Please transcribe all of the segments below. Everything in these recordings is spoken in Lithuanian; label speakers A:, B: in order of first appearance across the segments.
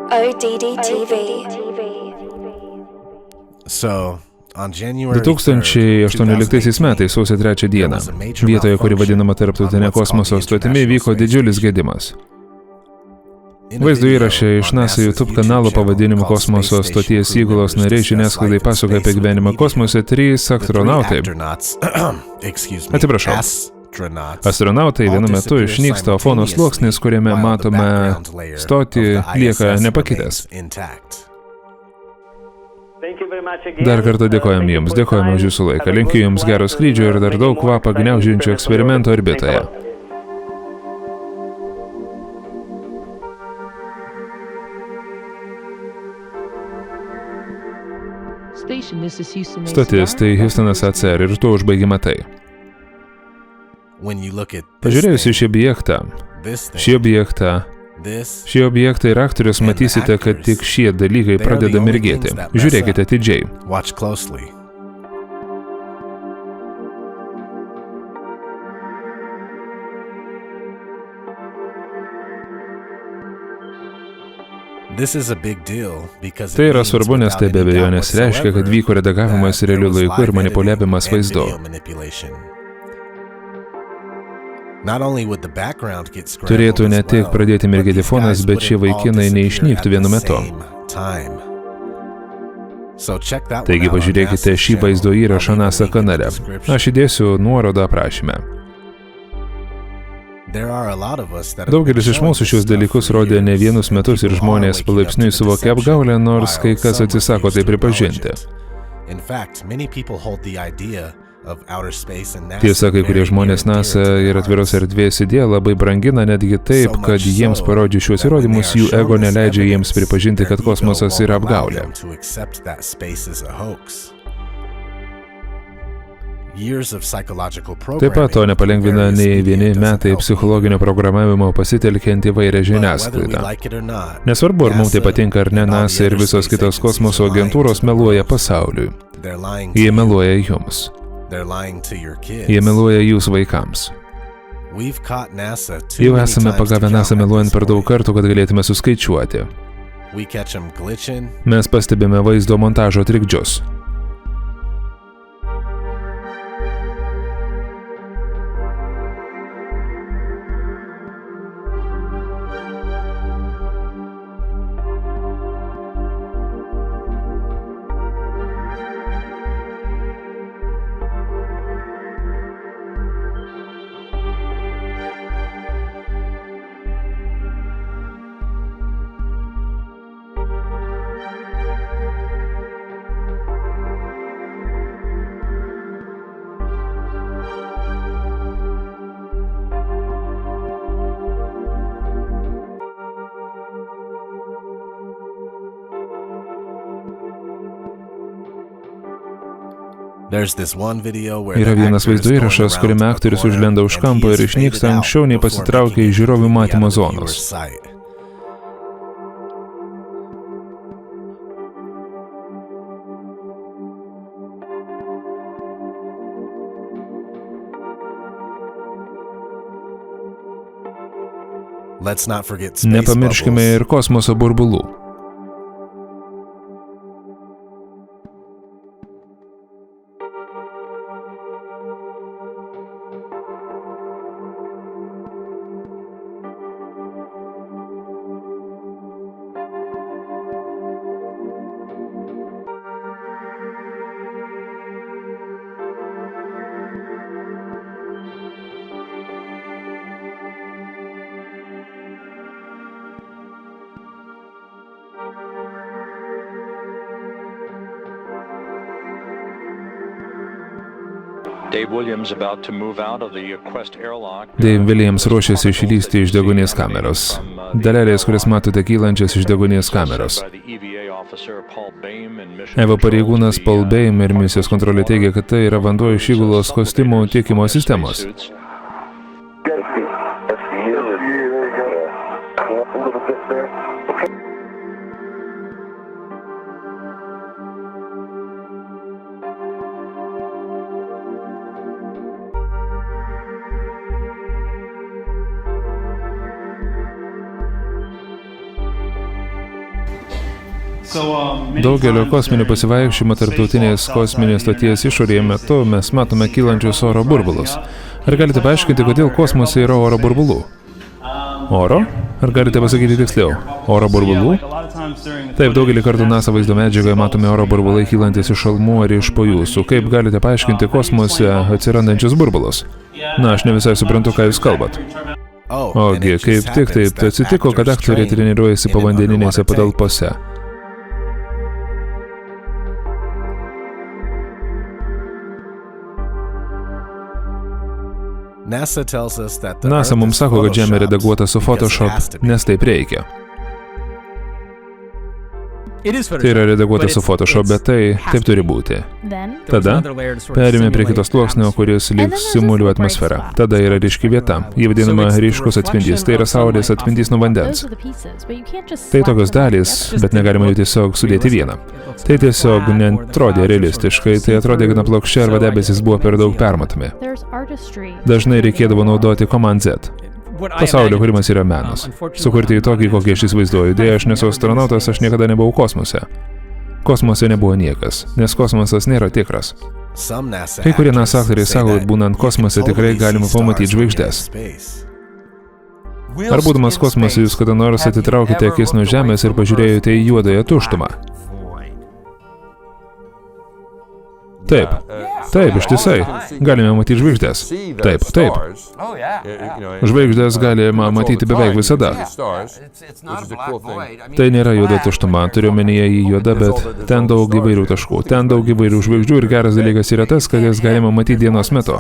A: ODD-TV.
B: 2018 metais sausio 3 dieną vietoje, kuri vadinama Tarptautinė kosmoso stotimi, vyko didžiulis gedimas. Vaizdo įraše iš NASA YouTube kanalo pavadinimu Kosmoso stoties įgulos nariai žiniasklaidai pasakoja apie gyvenimą kosmose 3 astronautai. Atsiprašau. Astronautai vienu metu išnyksta, o fono sluoksnis, kuriame matome stotį, lieka nepakitęs. Dar kartą dėkojame Jums, dėkojame už Jūsų laiką, linkiu Jums gero skrydžio ir dar daug kvapą gniaužiančių eksperimentų orbitoje. Stotis tai Houstonas ACR ir tuo užbaigime tai. Pažiūrėjus į šį objektą ir aktorius matysite, kad tik šie dalykai pradeda mirgėti. Žiūrėkite atidžiai. Tai yra svarbu, nes tai be abejonės reiškia, kad vyko redagavimas realiu laiku ir manipuliavimas vaizdu. Turėtų ne tik pradėti mirgėti fonas, bet šie vaikinai neišnyktų vienu metu. Taigi pažiūrėkite šį vaizdo įrašą NASA kanale. Aš įdėsiu nuorodą aprašyme. Daugelis iš mūsų šios dalykus rodė ne vienus metus ir žmonės palaipsniui suvokė apgaulę, nors kai kas atsisako tai pripažinti. Tiesa, kai kurie žmonės NASA ir atviros erdvės idėją labai brangina netgi taip, kad jiems parodžius šiuos įrodymus, jų ego neleidžia jiems pripažinti, kad kosmosas yra apgaulė. Taip pat to nepalengvina nei vieni metai psichologinio programavimo pasitelkiant įvairią žiniasklaidą. Nesvarbu, ar mums tai patinka ar ne, NASA ir visos kitos kosmoso agentūros meluoja pasauliui. Jie meluoja jums. Jie meluoja jūsų vaikams. Jau esame pagavę NASA meluojant per daug kartų, kad galėtume suskaičiuoti. Mes pastebime vaizdo montažo trikdžius. Yra vienas vaizdo įrašas, kuriame aktorius užlenda už kampo ir išnyksta anksčiau nei pasitraukia iš žiūrovų matymo zonos. Nepamirškime ir kosmoso burbulų. Dave Williams ruošiasi išlysti iš degonės kameros. Dalelės, kurias matote kylančias iš degonės kameros. EVA pareigūnas Paul Baim ir misijos kontrolė teigia, kad tai yra vanduo iš įgulos kostiumų tiekimo sistemos. Daugelio kosminių pasivaikščiojimų tarptautinės kosminės stoties išorėje metu mes matome kylančius oro burbulus. Ar galite paaiškinti, kodėl kosmose yra oro burbulų? Oro? Ar galite pasakyti tiksliau? Oro burbulų? Taip, daugelį kartų NASA vaizdo medžiagoje matome oro burbulai kylantis iš šalmų ar iš po jūsų. Kaip galite paaiškinti kosmose atsirandančius burbulus? Na, aš ne visai suprantu, ką jūs kalbat. Ogi, kaip tik taip atsitiko, kad aktoriai treniruojasi povandeninėse patalpose. NASA mums sako, kad Žemė redaguota su Photoshop, nes taip reikia. Tai yra redaguota su Photoshop, bet tai taip turi būti. Tada perėmė prie kitos sluoksnio, kuris lyg simuliuoja atmosferą. Tada yra ryški vieta. Jį vadinama ryškus atspindys. Tai yra saulės atspindys nuo vandens. Tai tokios dalys, bet negalima jų tiesiog sudėti vieną. Tai tiesiog neatrodė realistiškai, tai atrodė gana plokščia arba debesis buvo per daug permatomi. Dažnai reikėdavo naudoti Command Z. Pasaulio kūrimas yra menas. Sukurti į tokį, kokį aš įsivaizduoju. Dėja, aš nesu astronautas, aš niekada nebuvau kosmose. Kosmose nebuvo niekas, nes kosmosas nėra tikras. Kai kurie NASA aktoriai sako, kad būnant kosmose tikrai galima pamatyti žvaigždes. Ar būdamas kosmose jūs kada nors atitraukite akis nuo Žemės ir pažiūrėjote į juodąją tuštumą? Taip. Taip, ištisai. Galime matyti žvaigždės. Taip, taip. Žvaigždės galima matyti beveik visada. Tai nėra juoda tuštuma, turiu omenyje į juodą, bet ten daug įvairių taškų, ten daug įvairių žvaigždžių ir geras dalykas yra tas, kad jas galima matyti dienos metu.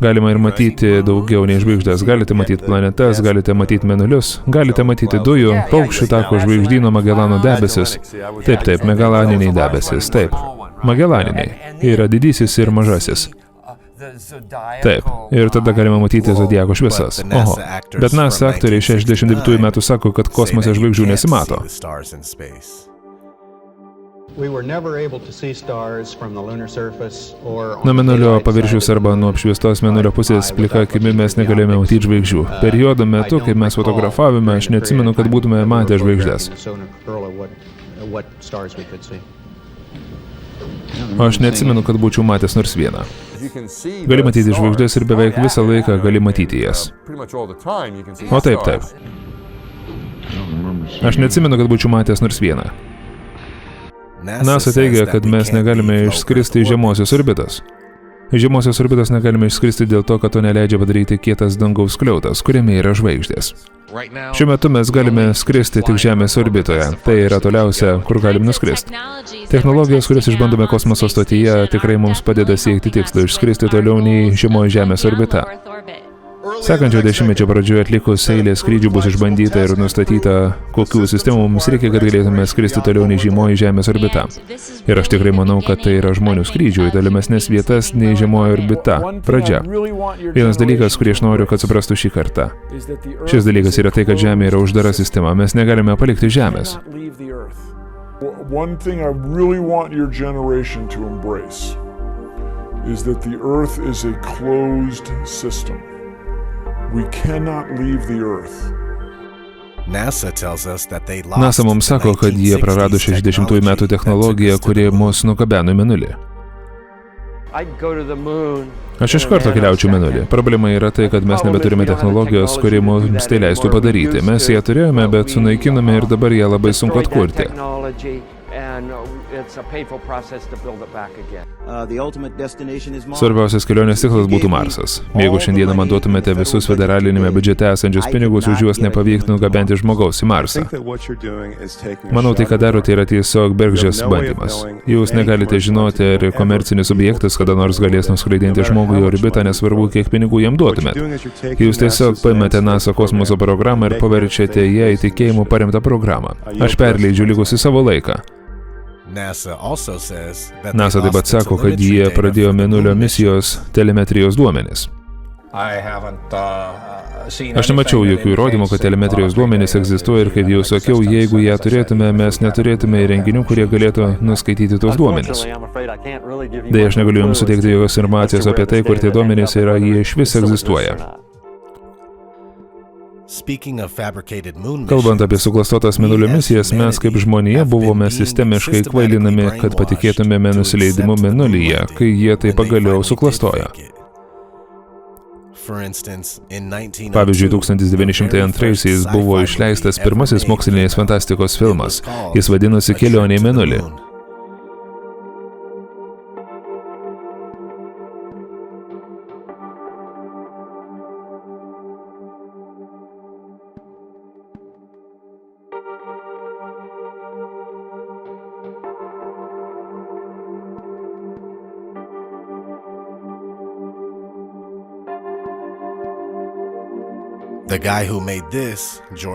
B: Galima ir matyti daugiau nei žvaigždės, galite matyti planetas, galite matyti mėnulius, galite matyti dujų, paukščių tako, žvaigždyno Magelano debesis. Taip, taip, megalaniniai debesis, taip. Magelaniniai. Yra didysis ir mažasis. Taip. Ir tada galima matyti zodiako šviesas. Oho. Bet NASA aktoriai 69 metų sako, kad kosmose žvaigždžių nesimato. Nuo mėnulio paviršiaus arba nuo apšviestos mėnulio pusės plika akimi mes negalėjome matyti žvaigždžių. Periodo metu, kai mes fotografavome, aš neatsimenu, kad būtume matę žvaigždės. Aš neatsimenu, kad būčiau matęs nors vieną. Gali matyti žvaigždės ir beveik visą laiką gali matyti jas. O taip, taip. Aš neatsimenu, kad būčiau matęs nors vieną. NASA teigia, kad mes negalime išskristi į žemosios orbitos. Iš žemosios orbitos negalime išskristi dėl to, kad to neleidžia padaryti kietas dangaus skliautas, kuriame yra žvaigždės. Šiuo metu mes galime skristi tik Žemės orbitoje. Tai yra toliausia, kur galim nuskristi. Technologijos, kurias išbandome kosmoso stotyje, tikrai mums padeda siekti tikslą išskristi toliau nei žemoji Žemės orbita. Sekančio dešimtmečio pradžioje atlikus eilę skrydžių bus išbandyta ir nustatyta, kokių sistemų mums reikia, kad galėtume skristi toliau nei žemoji Žemės orbita. Ir aš tikrai manau, kad tai yra žmonių skrydžių į tolimesnės vietas nei žemoji orbita. Pradžia. Vienas dalykas, kurį aš noriu, kad suprastų šį kartą. Šis dalykas yra tai, kad Žemė yra uždara sistema. Mes negalime palikti Žemės.
A: One thing I really want your generation to embrace is that the Earth is a closed system. We cannot leave the Earth.
B: NASA mums sako, kad jie prarado 60 metų technologiją, kuri mus nugabeno į Mėnulį. Aš iš karto keliaučiau Mėnulį. Problema yra tai, kad mes nebeturime technologijos, kuri mums tai leistų padaryti. Mes ją turėjome, bet sunaikinome ir dabar ją labai sunku atkurti. Svarbiausias kelionės tikslas būtų Marsas. Jeigu šiandieną man duotumėte visus federalinėme biudžete esančius pinigus, už juos nepavyktų nugabenti žmogaus į Marsą. Manau, tai, ką darote, yra tiesiog bergždžias bandymas. Jūs negalite žinoti, ar komercinis objektas kada nors galės nuskraidinti žmogų į orbitą, nesvarbu, kiek pinigų jam duotumėt. Jūs tiesiog paimate NASA kosmoso programą ir paverčiate ją į tikėjimų paremtą programą. Aš perleidžiu likusį savo laiką. NASA taip pat sako, kad jie pradėjo Mėnulio misijos telemetrijos duomenis. Aš nemačiau jokių įrodymų, kad telemetrijos duomenys egzistuoja ir, kaip jau sakiau, jeigu ją turėtume, mes neturėtume įrenginių, kurie galėtų nuskaityti tos duomenys. Deja, aš negaliu jums suteikti jokios informacijos apie tai, kur tie duomenys yra, jie iš vis egzistuoja. Kalbant apie suklastotas mėnulio misijas, mes kaip žmonija buvome sistemiškai kvailinami, kad patikėtumėme nusileidimu mėnulyje, kai jie tai pagaliau suklastojo. Pavyzdžiui, 1902-aisiais buvo išleistas pirmasis mokslinės fantastikos filmas. Jis vadinosi Kelionė į mėnulį.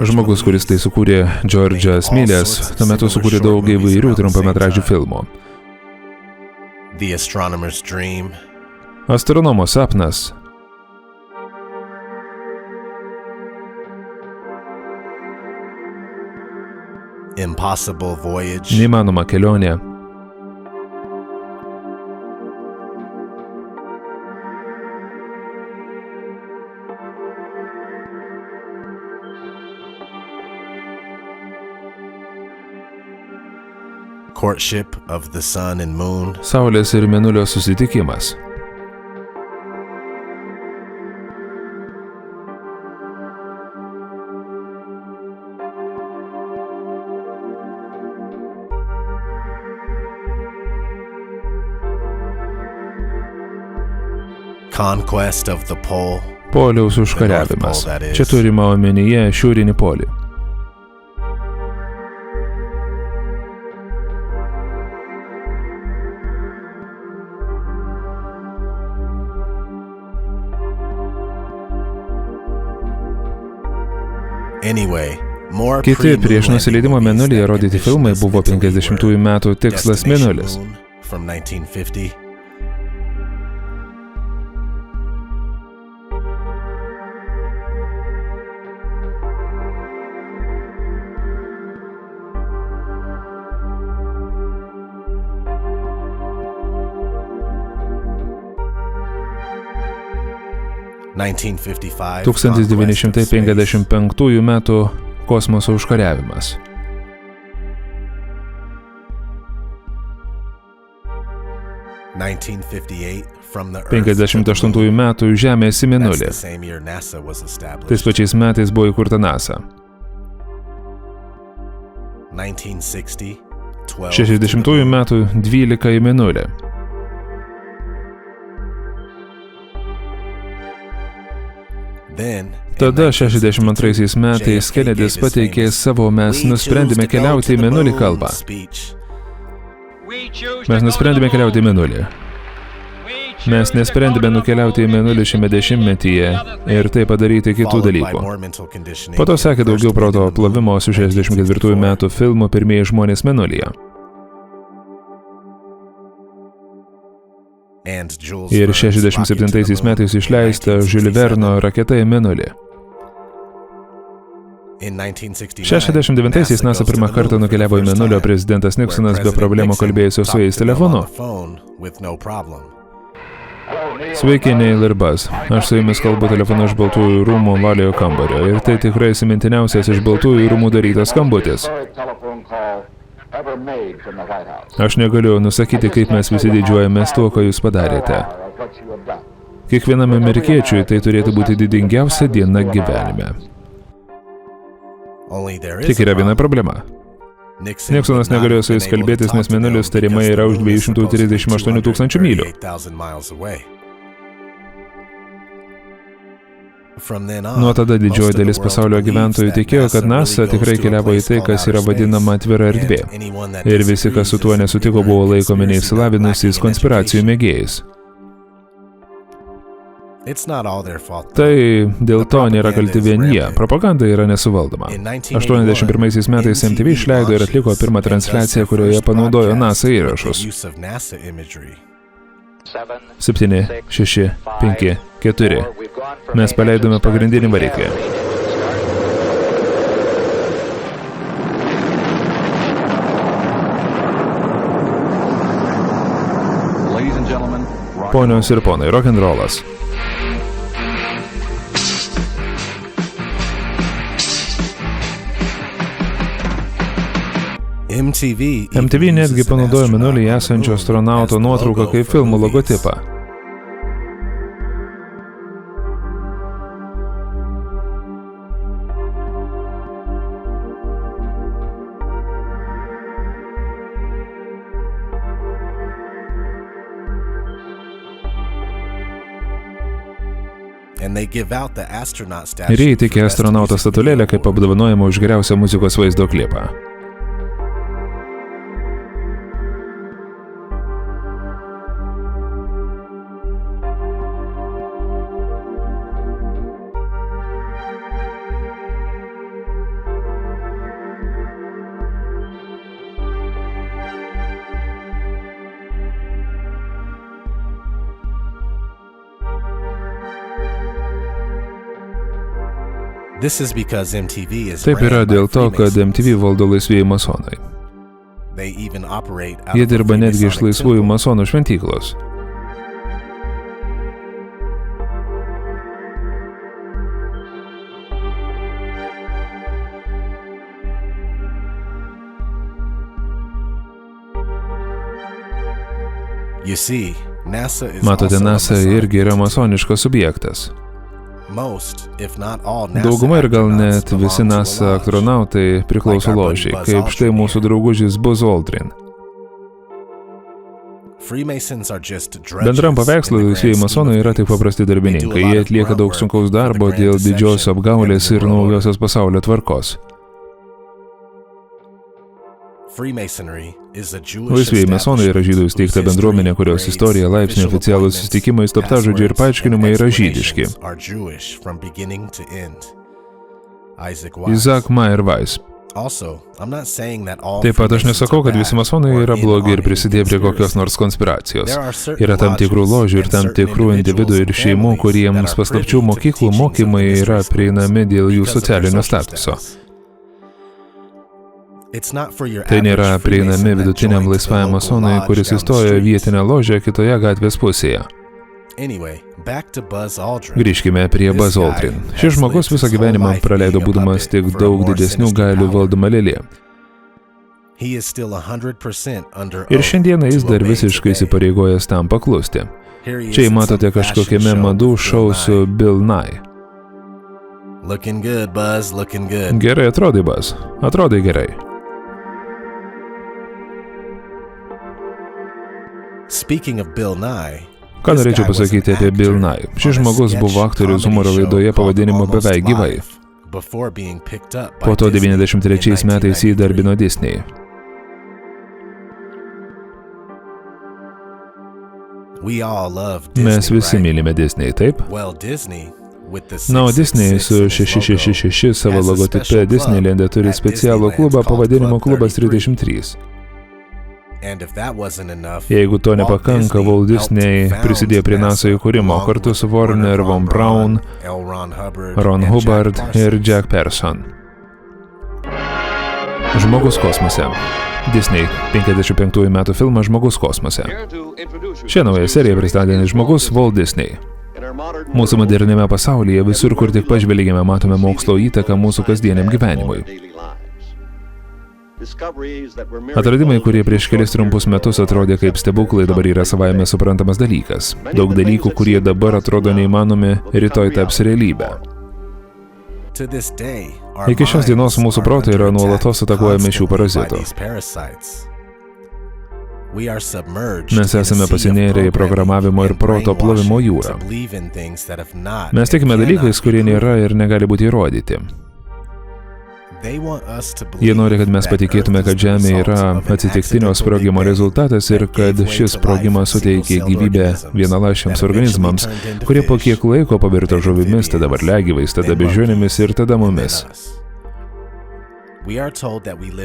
B: Žmogus, kuris tai sukūrė, George'as Milles, tuo metu sukūrė daug įvairių trumpametražių filmų. Astronomo sapnas, Neįmanoma kelionė, Saulės ir mėnulio susitikimas. Poliaus užkariavimas. Čia turima omenyje šiaurinį polį. Kiti prieš nusileidimą mėnulyje rodyti filmai buvo 50-ųjų metų Tikslas mėnulis. – 1955 metų Kosmoso užkariavimas. – 58 metų Žemės į mėnulį. Tais pačiais metais buvo įkurta NASA. – 60 metų 12 į mėnulį. Tada 62 metais Kennedys pateikė savo "Mes nusprendėme keliauti į mėnulį" kalbą. Mes nusprendėme keliauti į mėnulį. Mes nesprendėme nukeliauti į mėnulį šiame dešimtmetyje ir tai padaryti kitų dalykų. Po to sekė daugiau proto plovimo su 64 metų filmu Pirmieji žmonės mėnulyje. Ir 67 metais išleista Jules Verno Raketa į mėnulį. 69 NASA pirmą kartą nukeliavo į mėnulį, o prezidentas Nixonas be problemų kalbėjosi su jais telefonu. Sveiki, Neil ir Buzz. Aš su jumis kalbu telefonu iš Baltųjų rūmų Ovaliojo kambario ir tai tikrai įsimintiniausias iš Baltųjų rūmų darytas skambutis. Aš negaliu nusakyti, kaip mes visi didžiuojamės tuo, ką jūs padarėte. Kiekvienam amerikiečiui tai turėtų būti didingiausia diena gyvenime. Tik yra viena problema. Nixonas negalėjo su jais kalbėtis, nes mėnulis tariamai yra už 238 000 mylių. Nuo tada didžioji dalis pasaulio gyventojų tikėjo, kad NASA tikrai keliavo į tai, kas yra vadinama atvira erdvė. Ir visi, kas su tuo nesutiko, buvo laikomi neišsilavinusiais konspiracijų mėgėjais. Tai dėl to nėra kalti vien jie, propaganda yra nesuvaldoma. 81 metais MTV išleido ir atliko pirmą transliaciją, kurioje panaudojo NASA įrašus. 7, 6, 5, 4. Mes paleidome pagrindinį variklį. Ponios ir ponai, rock'n'rollas. MTV netgi panaudojo mėnulyje esančio astronauto nuotrauką kaip filmų logotipą. Ir jie įteikė astronauto statulėlę kaip apdovanojimą už geriausią muzikos vaizdo klipą. Taip yra dėl to, kad MTV valdo laisvieji masonai. Jie dirba netgi iš laisvųjų masonų šventyklos. Matote, NASA irgi yra masoniškas subjektas. Dauguma ir gal net visi NASA astronautai priklauso ložiai, kaip štai mūsų draugužis Buzz Aldrin. Bendram paveikslui laisvieji masonai yra tik paprasti darbininkai. Jie atlieka daug sunkaus darbo dėl didžiosios apgaulės ir naujosios pasaulio tvarkos. Laisvieji masonai yra žydų įsteigta bendruomenė, kurios istorija, laipsniai, oficialūs susitikimai, slaptažodžiai ir paaiškinimai yra žydiški. Isaac Meyer Weiss. Taip pat aš nesakau, kad visi masonai yra blogi ir prisidėjo prie kokios nors konspiracijos. Yra tam tikrų ložių ir tam tikrų individų ir šeimų, kuriems paslapčių mokyklų mokymai yra prieinami dėl jų socialinio statuso. Tai nėra prieinami vidutiniam laisvajam masonui, kuris įstojo vietinę ložę kitoje gatvės pusėje. Grįžkime prie Buzz Aldrin. Šis žmogus visą gyvenimą praleido būdamas tik daug didesnių galių valdoma lėlė. Ir šiandieną jis dar visiškai įsipareigojęs tam paklusti. Čia matote kažkokiame madų šou su Bill Nye. Gerai atrodai, Buzz. Atrodai gerai. Ką norėčiau pasakyti apie Bill Nye? Šis žmogus buvo aktorius humoro laidoje pavadinimu Beveik gyvai. Po to 93 metais įdarbino Disney. Mes visi mylime Disney, taip? Na, o Disney su 666 savo logotipe Disneylande turi specialų klubą pavadinimu Klubas 33. Jeigu to nepakanka, Walt Disney prisidėjo prie NASA įkūrimo kartu su Warner, Von Braun, Ron Hubbard ir Jack Pearson. Žmogus kosmose. Disney 55 metų filmas Žmogus kosmose. Šią naują seriją pristatė žmogus Walt Disney. Mūsų moderniame pasaulyje visur, kur tik pažvelgėme, matome mokslo įtaką mūsų kasdieniam gyvenimui. Atradimai, kurie prieš kelis trumpus metus atrodė kaip stebuklai, dabar yra savaime suprantamas dalykas. Daug dalykų, kurie dabar atrodo neįmanomi, rytoj taps realybę. Iki šios dienos mūsų protai yra nuolatos atakuojami šių parazitų. Mes esame pasinėrę į programavimo ir proto plovimo jūrą. Mes tikime dalykais, kurie nėra ir negali būti įrodyti. Jie nori, kad mes patikėtume, kad Žemė yra atsitiktinio sprogimo rezultatas ir kad šis sprogimas suteikė gyvybę vienaląsčiams organizmams, kurie po kiek laiko pavirto žuvimis, tada varliagyviais, tada beždžionėmis ir tada mumis.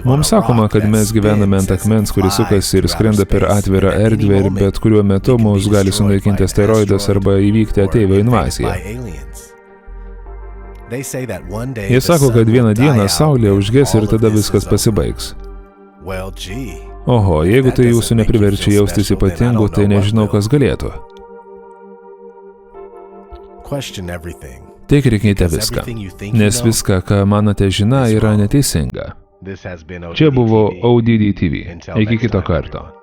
B: Mums sakoma, kad mes gyvename ant akmens, kuris sukasi ir skrenda per atvirą erdvę ir bet kuriuo metu mus gali sunaikinti asteroidas arba įvykti ateivio invazija. Jie sako, kad vieną dieną Saulė užges ir tada viskas pasibaigs. Oho, jeigu tai jūsų nepriverčia jaustis ypatingų, tai nežinau, kas galėtų. Tikrinkite viską, nes viską, ką manote žiną, yra neteisinga. Čia buvo ODD TV. Iki kito karto.